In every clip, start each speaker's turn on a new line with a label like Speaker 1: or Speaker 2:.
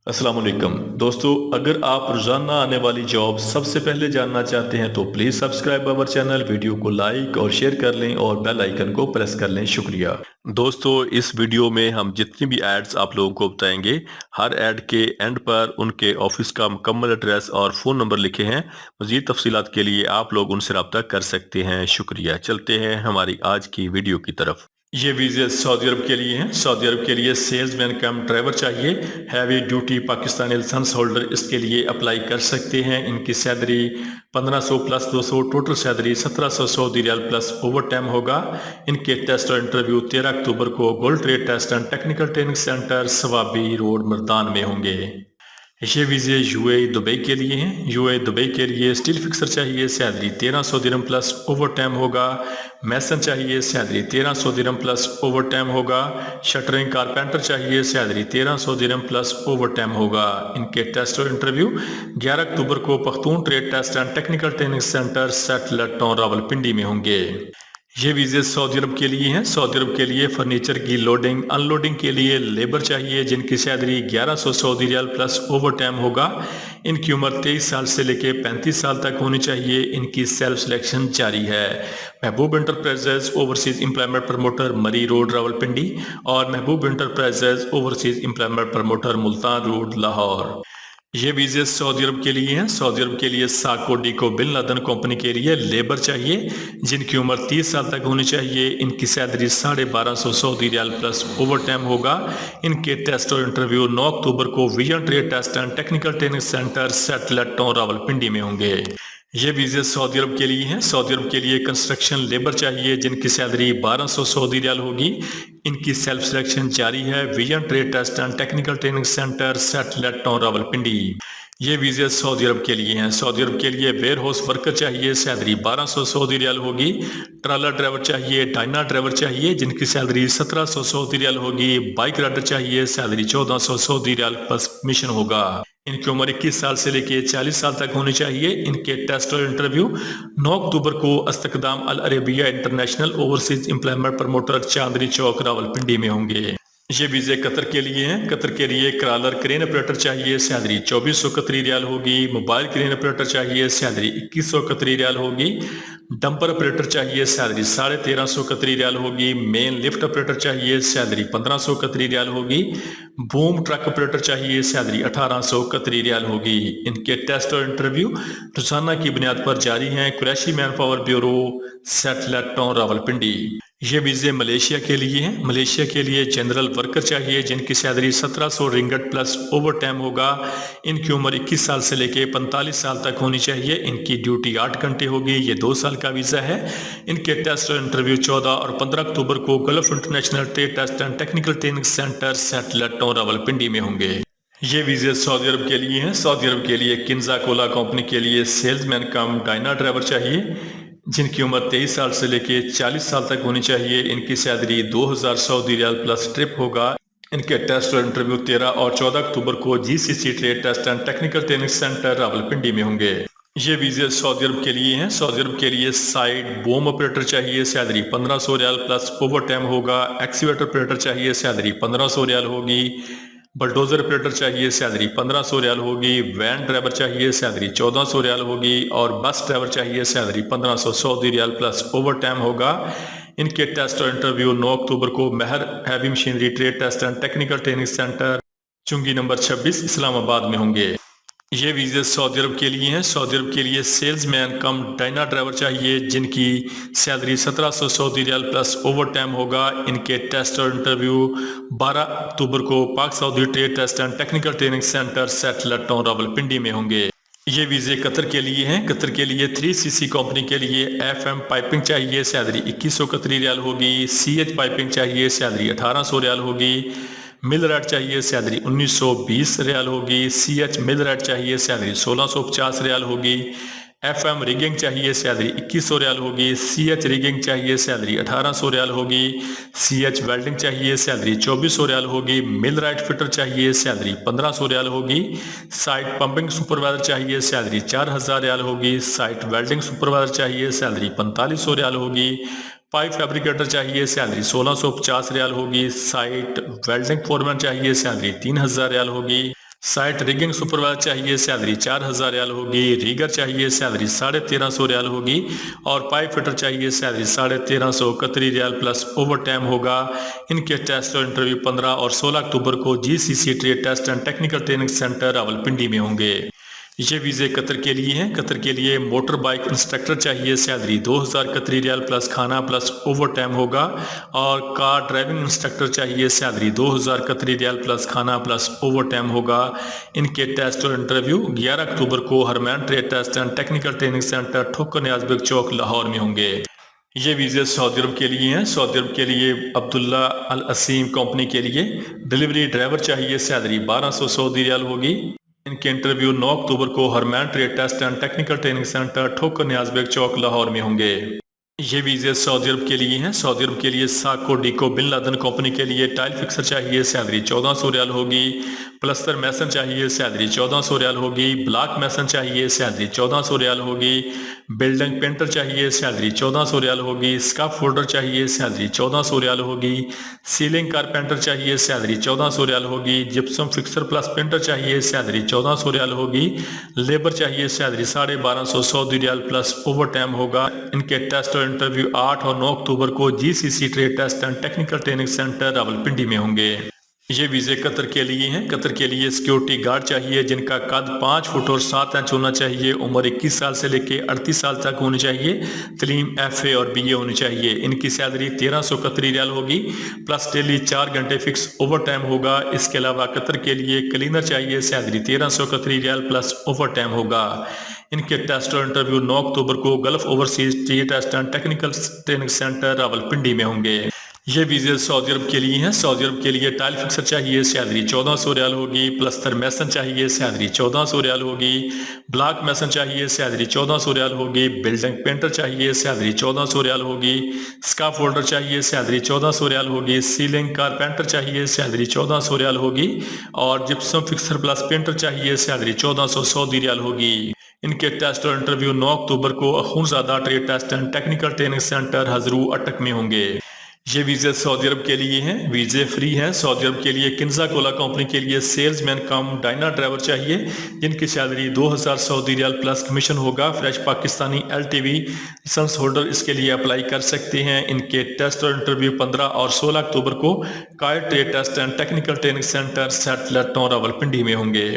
Speaker 1: अस्सलाम वालेकुम दोस्तों, अगर आप रोजाना आने वाली जॉब सबसे पहले जानना चाहते हैं तो please subscribe our channel, video को लाइक और शेयर कर लें और बेल आइकन को प्रेस कर लें। शुक्रिया दोस्तों। इस वीडियो में हम जितनी भी एड्स आप लोगों को बताएंगे, हर एड के एंड पर उनके ऑफिस का मुकम्मल एड्रेस और फ़ोन नंबर लिखे हैं। मज़ीद तफसीलात के लिए आप लोग उनसे रब्ता कर सकते हैं। शुक्रिया। चलते हैं हमारी आज की वीडियो की तरफ। ये वीज़े सऊदी अरब के लिए हैं। सऊदी अरब के लिए सेल्समैन कम ड्राइवर चाहिए, heavy duty Pakistani license holder इसके लिए अप्लाई कर सकते हैं। इनकी salary 1500 plus 200, total salary 1700 Saudi riyal plus over time होगा। इनके टेस्ट और इंटरव्यू 13 अक्टूबर को gold trade test and technical training centre Swabi road Mardan में होंगे। ये वीज़े यूएई दुबई के लिए हैं। यूएई दुबई के लिए स्टील फिक्सर चाहिए, salary 1300 dirham plus over time होगा। मैसन चाहिए, salary 1300 dirham plus over time होगा। शटरिंग कारपेंटर चाहिए, salary 1300 dirham plus over time होगा। इनके टेस्ट और इंटरव्यू 11 अक्टूबर को Pakhtun trade test and technical training centre settler town Rawalpindi में होंगे। ये वीज़े सऊदी अरब के लिए हैं। सऊदी अरब के लिए फर्नीचर की लोडिंग अनलोडिंग के लिए लेबर चाहिए, जिनकी salary 1100 Saudi riyal plus over time होगा। इनकी उम्र 23 साल से लेकर 35 साल तक होनी चाहिए। इनकी सेल्फ सिलेक्शन जारी है। महबूब इंटरप्राइजेज ओवरसीज एम्प्लॉयमेंट प्रमोटर मरी रोड रावलपिंडी और महबूब enterprises overseas employment promoter Multan road Lahore. ये वीज़े सऊदी अरब के लिए हैं। सऊदी अरब के लिए साको डीको बिन लादेन कंपनी के लिए लेबर चाहिए, जिनकी उम्र 30 साल तक होनी चाहिए। इनकी salary 1250 Saudi riyal plus over time होगा। इनके टेस्ट और इंटरव्यू 9 अक्टूबर को vision trade test and technical training centre settler town Rawalpindi में होंगे। ये वीज़े सऊदी अरब के लिए हैं। सऊदी अरब के लिए कंस्ट्रक्शन लेबर चाहिए, जिनकी सैलरी 1200 सऊदी रियाल होगी। इनकी सेल्फ सिलेक्शन जारी है। Vision trade test and technical training centre settler town Rawalpindi. ये वीज़े सऊदी अरब के लिए हैं। सऊदी अरब के लिए वेयर हाउस वर्कर चाहिए, सैलरी 1200 सऊदी रियाल होगी। ट्रॉलर ड्राइवर चाहिए, डायना ड्राइवर चाहिए, जिनकी सैलरी 1700 सऊदी रियाल होगी। बाइक राइडर चाहिए, salary 1400 Saudi riyal plus commission होगा। इनकी उम्र 21 साल से लेकर 40 साल तक होनी चाहिए। इनके टेस्ट और इंटरव्यू 9 अक्टूबर को अस्तकदाम अल अरेबिया international overseas employment promoter Chandni Chowk Rawalpindi में होंगे। ये वीज़े कतर के लिए हैं। कतर के लिए क्रॉलर क्रेन ऑपरेटर चाहिए, सैलरी 2400 कतरी रियाल होगी। मोबाइल क्रेन ऑपरेटर चाहिए, सैलरी 2100 कतरी रियाल होगी। डंपर ऑपरेटर चाहिए, सैलरी 1350 कतरी रियाल होगी। मेन लिफ्ट ऑपरेटर चाहिए, सैलरी 1500 कतरी रियाल होगी। बूम ट्रक ऑपरेटर चाहिए, सैलरी 1800 कतरी रियाल होगी। इनके टेस्ट और इंटरव्यू रोजाना की बुनियाद पर जारी हैं। Qureshi manpower bureau Satellite town Rawalpindi. ये वीज़े मलेशिया के लिए हैं। मलेशिया के लिए जनरल वर्कर चाहिए, जिनकी सैलरी 1700 रिंगट प्लस ओवर टाइम होगा। इनकी उम्र 21 साल से लेकर 45 साल तक होनी चाहिए। इनकी ड्यूटी 8 घंटे होगी। ये 2 साल का वीज़ा है। इनके टेस्ट और इंटरव्यू 14 और 15 अक्टूबर को Gulf International trade test and technical training centre settler town Rawalpindi में होंगे। ये वीज़े सऊदी अरब के लिए हैं। सऊदी अरब के लिए किन्जा कोला कंपनी के लिए सेल्समैन कम डायना ड्राइवर चाहिए, जिनकी उम्र 23 साल से लेकर 40 साल तक होनी चाहिए। इनकी salary 2000 Saudi riyal plus trip होगा। इनके टेस्ट और इंटरव्यू 13 और 14 अक्टूबर को GCC trade test and technical training centre Rawalpindi में होंगे। ये वीज़े सऊदी अरब के लिए हैं। सऊदी अरब के लिए साइड बोम ऑपरेटर चाहिए, सैलरी 1500 रियाल प्लस ओवर टाइम होगा। एक्सीवेटर ऑपरेटर चाहिए, सैलरी 1500 रियाल होगी। बलडोजर ऑपरेटर चाहिए, सैलरी 1500 रियाल होगी। वैन ड्राइवर चाहिए, सैलरी 1400 रियाल होगी। और बस ड्राइवर चाहिए, सैलरी 1500 सऊदी रियाल प्लस ओवर टाइम होगा। इनके टेस्ट और इंटरव्यू 9 अक्टूबर को Mahar heavy machinery trade test and technical training centre चुंगी नंबर 26 इस्लामाबाद में होंगे। ये वीज़े सऊदी अरब के लिए हैं। सऊदी अरब के लिए सेल्समैन कम डायना ड्राइवर चाहिए, जिनकी salary 1700 Saudi riyal plus over time होगा। इनके टेस्ट और इंटरव्यू 12 अक्टूबर को Pak Saudi trade test and technical training centre settler town Rawalpindi में होंगे। ये वीज़े कतर के लिए हैं। कतर के लिए 3CC कंपनी के लिए FM पाइपिंग चाहिए, सैलरी 2100 कतरी रियाल होगी। CH पाइपिंग चाहिए, सैलरी 1800 रियाल होगी। मिल रेट चाहिए, सैलरी 1920 रियाल होगी। CH मिल रेट चाहिए, सैलरी 1650 रियाल होगी। FM रिगिंग चाहिए, सैलरी 2100 रियाल होगी। CH रिगिंग चाहिए, सैलरी 1800 रियाल होगी। CH वेल्डिंग चाहिए, सैलरी 2400 रियाल होगी। मिल राइट फिटर चाहिए, सैलरी 1500 रियाल होगी। साइट पंपिंग सुपरवाइजर चाहिए, सैलरी 4000 रियाल होगी। साइट वेल्डिंग सुपरवाइजर चाहिए, सैलरी 4500 रियाल होगी। पाइप फैब्रिकेटर चाहिए, सैलरी 1650 रियाल होगी। साइट वेल्डिंग फोरमैन चाहिए, सैलरी 3000 रियाल होगी। साइट रिगिंग सुपरवाइजर चाहिए, सैलरी 4,000 रियाल होगी। रीगर चाहिए, सैलरी 1350 रियाल होगी। और पाइप फिटर चाहिए, सैलरी 1350 कतरी रियाल प्लस ओवर टाइम होगा। इनके टेस्ट और इंटरव्यू 15 और 16 अक्टूबर को GCC trade test and technical training centre Rawalpindi में होंगे। ये वीज़े कतर के लिए हैं। कतर के लिए मोटर बाइक इंस्ट्रक्टर चाहिए, सैलरी 2000 कतरी रियाल प्लस खाना प्लस ओवर टाइम होगा। और कार ड्राइविंग इंस्ट्रक्टर चाहिए, सैलरी 2000 कतरी रियाल प्लस खाना प्लस ओवर टाइम होगा। इनके टेस्ट और इंटरव्यू 11 अक्टूबर को Harman trade test and technical training centre Thokar Niaz bag चौक लाहौर में होंगे। ये वीज़े सऊदी अरब के लिए हैं। सऊदी अरब के लिए अब्दुल्ला अल असीम कंपनी के लिए डिलीवरी ड्राइवर चाहिए, सैलरी 1200 सऊदी रियाल होगी। इनके इंटरव्यू 9 अक्टूबर को Harman trade test and technical training centre Thokar Niaz bag चौक लाहौर में होंगे। ये वीज़े सऊदी अरब के लिए हैं। सऊदी अरब के लिए साको डीको बिन लादन कंपनी के लिए टाइल फिक्सर चाहिए, सैलरी 1400 रियाल होगी। प्लस्तर मैसन चाहिए, सैलरी 1400 रियाल होगी। ब्लॉक मैसन चाहिए, सैलरी 1400 रियाल होगी। बिल्डिंग पेंटर चाहिए, सैलरी 1400 रियाल होगी। स्काफ फोल्डर चाहिए, सैलरी 1400 रियाल होगी। सीलिंग कारपेंटर चाहिए, सैलरी 1400 रियाल होगी। जिप्सम फिक्सर प्लस पेंटर चाहिए, सैलरी 1400 रियाल होगी। लेबर चाहिए, salary 1250 Saudi riyal plus over time होगा। इनके टेस्ट और इंटरव्यू 8 और 9 अक्टूबर को GCC trade test and technical training centre Rawalpindi में होंगे। ये वीज़े कतर के लिए हैं। कतर के लिए सिक्योरिटी गार्ड चाहिए जिनका कद 5 फुट और 7 इंच होना चाहिए। उम्र 21 साल से लेकर 38 साल तक होनी चाहिए। तलीम FA और BA होनी चाहिए। इनकी सैलरी 1300 कतरी रियाल होगी प्लस डेली 4 घंटे फिक्स ओवर टाइम होगा। इसके अलावा कतर के लिए क्लीनर चाहिए, सैलरी 1300 कतरी रियाल प्लस ओवर टाइम होगा। इनके टेस्ट और इंटरव्यू 9 अक्टूबर को Gulf Overseas trade test and technical training centre Rawalpindi में होंगे। ये वीज़े सऊदी अरब के लिए हैं। सऊदी अरब के लिए टाइल फिक्सर चाहिए, सैलरी 1400 रियाल होगी। प्लस्तर मैसन चाहिए, सैलरी 1400 रियाल होगी। ब्लॉक मैसन चाहिए, सैलरी 1400 रियाल होगी। बिल्डिंग पेंटर चाहिए, सैलरी 1400 रियाल होगी। स्काफ होल्डर चाहिए, सैलरी 1400 रियाल होगी। सीलिंग कारपेंटर चाहिए, सैलरी 1400 रियाल होगी। और जिप्सम फिक्सर प्लस पेंटर चाहिए, सैलरी 1400 सऊदी रियाल होगी। इनके टेस्ट और इंटरव्यू 9 अक्टूबर को Akhunzada trade test and technical training centre Hazro Attock में होंगे। ये वीज़े सऊदी अरब के लिए हैं। वीज़े फ्री हैं। सऊदी अरब के लिए किन्जा कोला कंपनी के लिए सेल्समैन कम डाइनर ड्राइवर चाहिए जिनकी salary 2000 Saudi riyal plus commission होगा। Fresh Pakistani LTV licence holder इसके लिए अप्लाई कर सकते हैं। इनके टेस्ट और इंटरव्यू 15 और 16 अक्टूबर को कायर trade test and technical training centre settler town Rawalpindi में होंगे।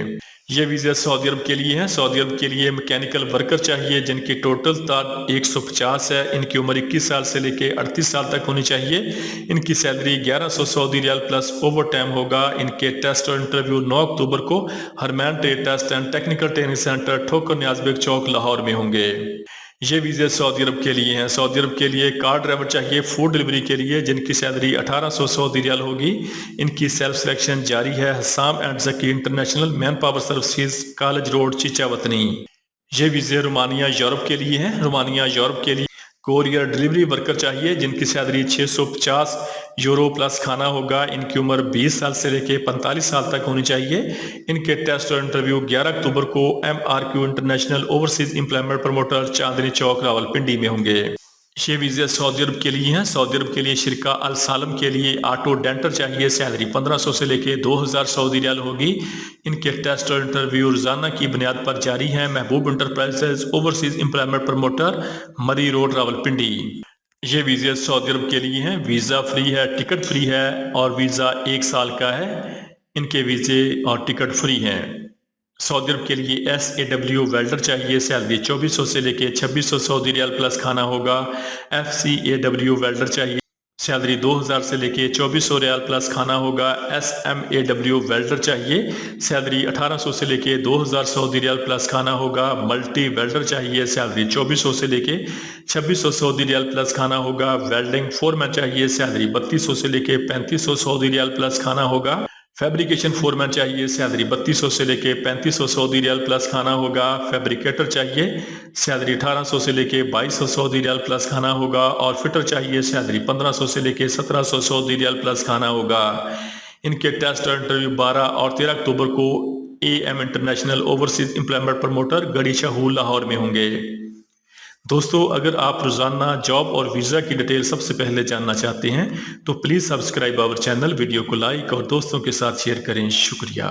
Speaker 1: ये वीज़ा सऊदी अरब के लिए हैं। सऊदी अरब के लिए मैकेनिकल वर्कर चाहिए जिनकी टोटल तादाद 150 है। इनकी उम्र 21 साल से लेकर 38 साल तक होनी चाहिए। इनकी salary 1100 Saudi riyal plus over time होगा। इनके टेस्ट और इंटरव्यू 9 अक्टूबर को Harman trade test and technical training centre Thokar Niaz bag चौक लाहौर में होंगे। ये वीज़े सऊदी अरब के लिए हैं। सऊदी अरब के लिए कार ड्राइवर चाहिए फूड डिलीवरी के लिए जिनकी सैलरी 1800 सऊदी रियाल होगी। इनकी सेल्फ सिलेक्शन जारी है। Hassam and Zaki international man power services college road Chichawatni. ये वीज़े रोमानिया यूरोप के लिए हैं। रोमानिया यूरोप के लिए कोरियर डिलीवरी वर्कर चाहिए जिनकी सैलरी 650 यूरो प्लस खाना होगा। इनकी उम्र 20 साल से लेकर 45 साल तक होनी चाहिए। इनके टेस्ट और इंटरव्यू 11 अक्टूबर को MRQ international overseas employment promoter Chandni Chowk Rawalpindi में होंगे। ये वीज़े सऊदी अरब के लिए हैं। सऊदी अरब के लिए शिरका अल सालम के लिए ऑटो डेंटर चाहिए, सैलरी 1500 से लेकर 2000 सऊदी रियाल होगी। इनके टेस्ट और इंटरव्यू रोजाना की बुनियाद पर जारी है। महबूब इंटरप्राइजेज ओवरसीज एम्प्लॉयमेंट प्रमोटर मरी रोड रावलपिंडी। ये वीज़े सऊदी अरब के लिए हैं। वीज़ा फ्री है, टिकट फ्री है और वीज़ा 1 साल का है। इनके वीज़े और टिकट फ्री हैं। सऊदी अरब के लिए SAW वेल्डर चाहिए, सैलरी 2400 से लेके 2600 सऊदी रियाल प्लस खाना होगा। FCAW वेल्डर चाहिए, सैलरी 2000 से लेके 2400 रियाल प्लस खाना होगा। SMAW वेल्डर चाहिए, सैलरी 1800 से लेके 2000 सऊदी रियाल प्लस खाना होगा। मल्टी वेल्डर चाहिए, सैलरी 2400 से लेके 2600 सऊदी रियाल प्लस खाना होगा। वेल्डिंग फोरमैन चाहिए, सैलरी 3200 से लेके 3500 सऊदी रियाल प्लस खाना होगा। फैब्रिकेशन फोरमैन चाहिए, सैलरी 3200 से लेके 3500 सऊदी रियाल प्लस खाना होगा। फैब्रिकेटर चाहिए, सैलरी 1800 से लेके 2200 सऊदी रियाल प्लस खाना होगा। और फिटर चाहिए, सैलरी 1500 से लेके 1700 सऊदी रियाल प्लस खाना होगा। इनके टेस्ट और इंटरव्यू 12 और 13 अक्टूबर को AM international overseas employment promoter गड़ी शाहू लाहौर में होंगे। दोस्तों, अगर आप रोजाना जॉब और वीज़ा की डिटेल सबसे पहले जानना चाहते हैं तो please subscribe our channel, video को लाइक और दोस्तों के साथ शेयर करें। शुक्रिया।